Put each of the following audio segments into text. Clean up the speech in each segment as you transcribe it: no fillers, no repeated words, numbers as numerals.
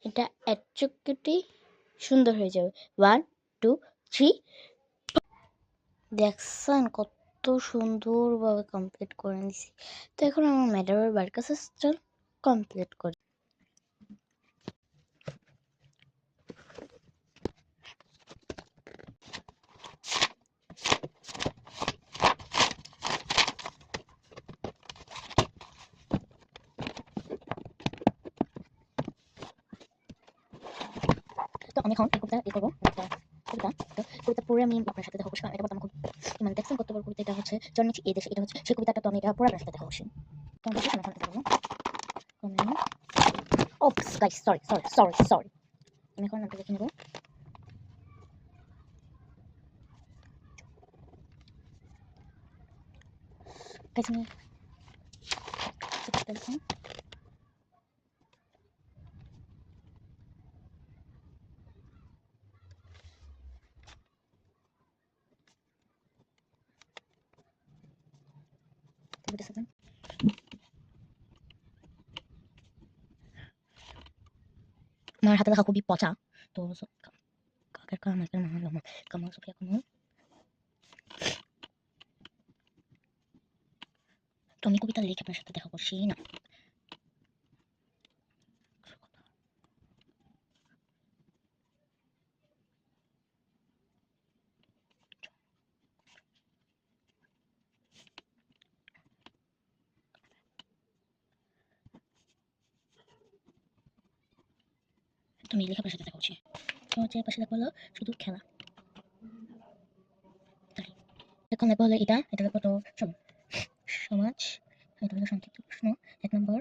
এটা এতটুকুটি সুন্দর হয়ে যাবে। 1 2 3 দেখছেন কত সুন্দরভাবে কমপ্লিট করে নিছি। তো এখন আমার ম্যাডামের বাড়ির কাছে চল কমপ্লিট করি। তো আমি এখন এই কবিতা করবো কবিতা পড়ে আমি আপনার সাথে দেখা করছি। এটা বলতে আমার খুব মানে দেখছেন কত বড় কবিতা। এটা হচ্ছে জন্মেছি এই দেশে, এটা হচ্ছে সেই কবিতাটা। তো আমি এটা পড়ে আপনার সাথে দেখা করছি। তো আমি এখন এটা করবো। ওপস গাইস, সরি আমি এখন নামটা লিখে নেবো। গাইস আমি কবিতা লিখি। কবিতা সাথে আমার হাতে লেখা খুবই পচা। তো কাকের কামাল কামাল সুফিয়া কামাল। তো আমি কবিতা লিখে আপনার সাথে দেখা করছি না। তো আমি লিখে আপনার সাথে দেখা করছি। তো হচ্ছে পাশে দেখা হলো শুধু খেলা। এখন লেখা হলো এটা লেখা তো সমাজ। এটা হলো সংক্ষিপ্ত প্রশ্ন 1 নম্বর।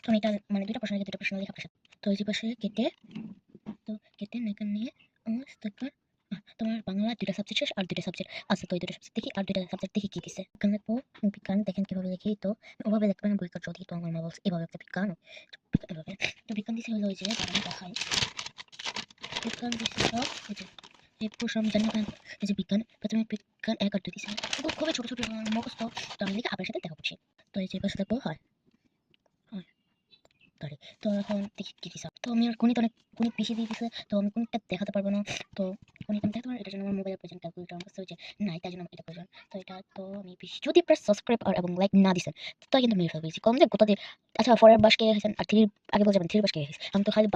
তো আমি এটা মানে দুইটা প্রশ্ন লেখা আপনার সাথে। তো এই যে পাশে কেটে, তো কেটে নাকান নিয়ে তারপর তোমার বাংলা 2টা সাবজেক্ট শেষ আর 2টা সাবজেক্ট আছে। তো এই 2টা সাবজেক্ট দেখি আর 2টা সাবজেক্ট দেখি কি দিছে। বিজ্ঞান লিখবো। বিজ্ঞান দেখেন কিভাবে লিখি। তো ওভাবে লিখবেন বইকার যদি। তো আমার মা বলছে এভাবে একটা বিজ্ঞান এভাবে। তো বিজ্ঞান দিছে হলো ওই যে আমি দেখাই। বিজ্ঞান দিছে সব এই যে এই প্রশ্ন জানি না এই যে বিজ্ঞান প্রথমে বিজ্ঞান 1 আর 2 দিছে। খুবই ছোট ছোট মুখস্থ। তো আমি লিখে আপনার সাথে দেখা করছি। তো এই যে পাশে দেখবো হয় সরি। তো এখন দেখি কি দিছে। তো আমি আর গণিত অনেক গণিত বেশি দিয়ে দিছে। তো আমি গণিতটা দেখাতে পারবো না। তো গণিত আমি দেখাতে পারবো, এটার জন্য আমার মোবাইলের প্রয়োজন, ক্যালকুলেটর আমার কাছে হচ্ছে নাই, তাই জন্য এটা প্রয়োজন। তো এটা তো আমি বেশি যদি প্রেস সাবস্ক্রাইব আর এবং লাইক না দিছেন তো কিন্তু মেরে ফেলবেছি কম যে কোথা দিয়ে। আচ্ছা ফরের বাস কে গেছেন আর থ্রির আগে বলে যাবেন থ্রির বাস কে গেছে। আমি তো খালি